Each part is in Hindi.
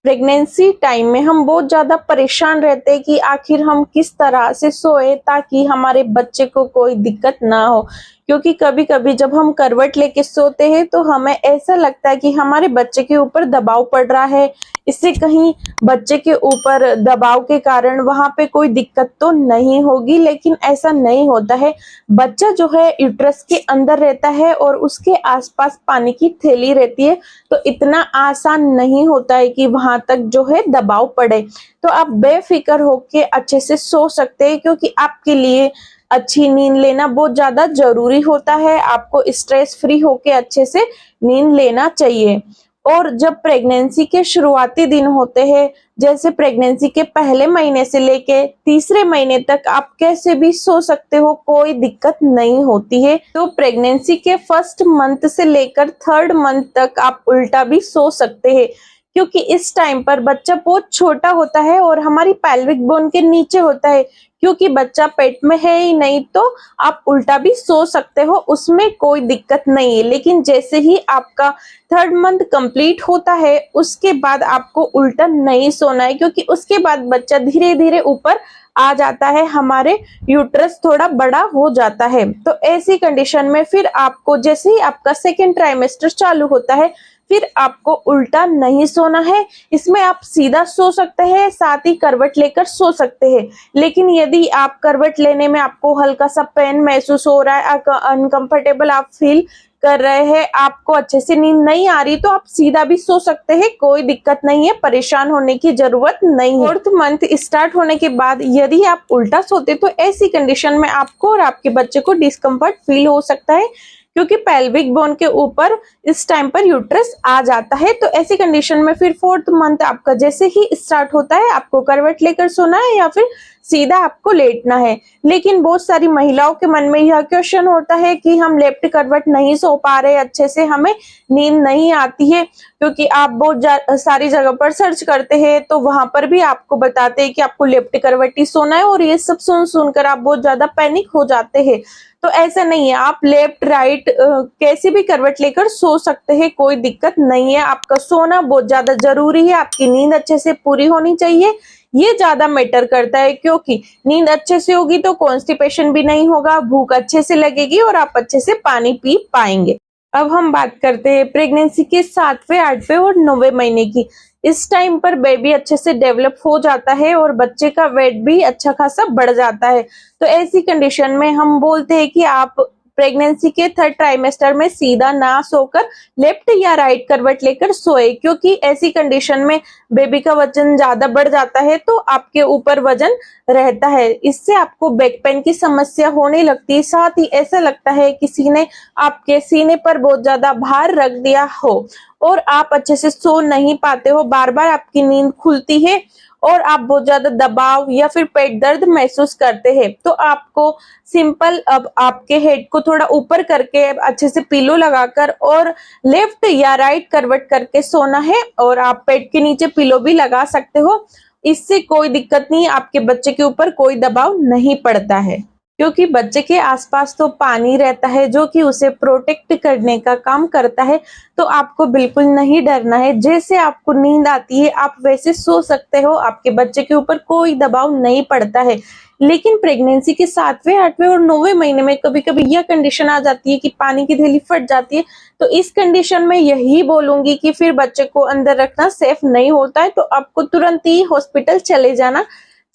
प्रेगनेंसी टाइम में हम बहुत ज्यादा परेशान रहते हैं कि आखिर हम किस तरह से सोए ताकि हमारे बच्चे को कोई दिक्कत ना हो। क्योंकि कभी कभी जब हम करवट लेके सोते हैं तो हमें ऐसा लगता है कि हमारे बच्चे के ऊपर दबाव पड़ रहा है, इससे कहीं बच्चे के ऊपर दबाव के कारण वहां पे कोई दिक्कत तो नहीं होगी, लेकिन ऐसा नहीं होता है। बच्चा जो है यूट्रस के अंदर रहता है और उसके आसपास पानी की थैली रहती है, तो इतना आसान नहीं होता है कि वहां तक जो है दबाव पड़े। तो आप बेफिक्र होके अच्छे से सो सकते हैं, क्योंकि आपके लिए अच्छी नींद लेना बहुत ज्यादा जरूरी होता है। आपको स्ट्रेस फ्री होके अच्छे से नींद लेना चाहिए। और जब प्रेगनेंसी के शुरुआती दिन होते हैं, जैसे प्रेगनेंसी के पहले महीने से लेके तीसरे महीने तक आप कैसे भी सो सकते हो, कोई दिक्कत नहीं होती है। तो प्रेगनेंसी के फर्स्ट मंथ से लेकर थर्ड मंथ तक आप उल्टा भी सो सकते हैं, क्योंकि इस टाइम पर बच्चा बहुत छोटा होता है और हमारी पैल्विक बोन के नीचे होता है। क्योंकि बच्चा पेट में है ही नहीं, तो आप उल्टा भी सो सकते हो, उसमें कोई दिक्कत नहीं है। लेकिन जैसे ही आपका थर्ड मंथ कंप्लीट होता है, उसके बाद आपको उल्टा नहीं सोना है, क्योंकि उसके बाद बच्चा धीरे धीरे ऊपर आ जाता है, हमारे यूट्रस थोड़ा बड़ा हो जाता है। तो ऐसी कंडीशन में फिर आपको जैसे ही आपका सेकेंड ट्राइमेस्टर चालू होता है, फिर आपको उल्टा नहीं सोना है। इसमें आप सीधा सो सकते हैं, साथ ही करवट लेकर सो सकते हैं। लेकिन यदि आप करवट लेने में आपको हल्का सा पेन महसूस हो रहा है, अनकंफर्टेबल आप फील कर रहे हैं, आपको अच्छे से नींद नहीं आ रही, तो आप सीधा भी सो सकते हैं, कोई दिक्कत नहीं है, परेशान होने की जरूरत नहीं है। फोर्थ मंथ स्टार्ट होने के बाद यदि आप उल्टा सोते तो ऐसी कंडीशन में आपको और आपके बच्चे को डिस्कम्फर्ट फील हो सकता है, क्योंकि पेल्विक बोन के ऊपर इस टाइम पर यूट्रस आ जाता है। तो ऐसी कंडीशन में फिर फोर्थ मंथ आपका जैसे ही स्टार्ट होता है, आपको करवट लेकर सोना है या फिर सीधा आपको लेटना है। लेकिन बहुत सारी महिलाओं के मन में यह क्वेश्चन होता है कि हम लेफ्ट करवट नहीं सो पा रहे अच्छे से, हमें नींद नहीं आती है। क्योंकि आप बहुत सारी जगह पर सर्च करते हैं, तो वहां पर भी आपको बताते हैं कि आपको लेफ्ट करवट ही सोना है, और ये सब सुनकर आप बहुत ज्यादा पैनिक हो जाते हैं। तो ऐसा नहीं है, आप लेफ्ट राइट कैसी भी करवट लेकर सो सकते हैं, कोई दिक्कत नहीं है। आपका सोना बहुत ज्यादा जरूरी है, आपकी नींद अच्छे से पूरी होनी चाहिए, ये ज्यादा मैटर करता है। क्योंकि नींद अच्छे से होगी तो कॉन्स्टिपेशन भी नहीं होगा, भूख अच्छे से लगेगी और आप अच्छे से पानी पी पाएंगे। अब हम बात करते हैं प्रेगनेंसी के 7वें, 8वें और 9वें महीने की। इस टाइम पर बेबी अच्छे से डेवलप हो जाता है और बच्चे का वेट भी अच्छा खासा बढ़ जाता है। तो ऐसी कंडीशन में हम बोलते हैं कि आप प्रेगनेंसी के थर्ड ट्राइमेस्टर में सीधा ना सोकर लेफ्ट या राइट करवट लेकर सोए, क्योंकि ऐसी कंडीशन में बेबी का वजन ज्यादा बढ़ जाता है, तो आपके ऊपर वजन रहता है। इससे आपको बैक पेन की समस्या होने लगती है, साथ ही ऐसा लगता है किसी ने आपके सीने पर बहुत ज्यादा भार रख दिया हो और आप अच्छे से सो नहीं पाते हो, बार बार आपकी नींद खुलती है और आप बहुत ज्यादा दबाव या फिर पेट दर्द महसूस करते हैं। तो आपको सिंपल अब आपके हेड को थोड़ा ऊपर करके अच्छे से पिलो लगाकर और लेफ्ट या राइट करवट करके सोना है, और आप पेट के नीचे पिलो भी लगा सकते हो। इससे कोई दिक्कत नहीं, आपके बच्चे के ऊपर कोई दबाव नहीं पड़ता है, क्योंकि बच्चे के आसपास तो पानी रहता है जो कि उसे प्रोटेक्ट करने का काम करता है। तो आपको बिल्कुल नहीं डरना है, जैसे आपको नींद आती है आप वैसे सो सकते हो, आपके बच्चे के ऊपर कोई दबाव नहीं पड़ता है। लेकिन प्रेगनेंसी के 7वें, 8वें और 9वें महीने में कभी कभी यह कंडीशन आ जाती है कि पानी की थैली फट जाती है। तो इस कंडीशन में यही बोलूंगी कि फिर बच्चे को अंदर रखना सेफ नहीं होता है, तो आपको तुरंत ही हॉस्पिटल चले जाना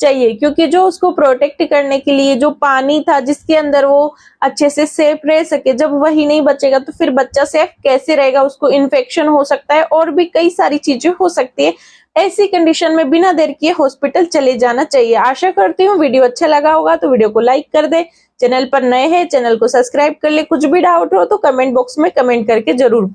चाहिए। क्योंकि जो उसको प्रोटेक्ट करने के लिए जो पानी था जिसके अंदर वो अच्छे से सेफ रह सके, जब वही नहीं बचेगा तो फिर बच्चा सेफ कैसे रहेगा, उसको इन्फेक्शन हो सकता है और भी कई सारी चीजें हो सकती है। ऐसी कंडीशन में बिना देर किए हॉस्पिटल चले जाना चाहिए। आशा करती हूँ वीडियो अच्छा लगा होगा, तो वीडियो को लाइक कर दे। चैनल पर नए हैं चैनल को सब्सक्राइब कर ले। कुछ भी डाउट हो तो कमेंट बॉक्स में कमेंट करके जरूर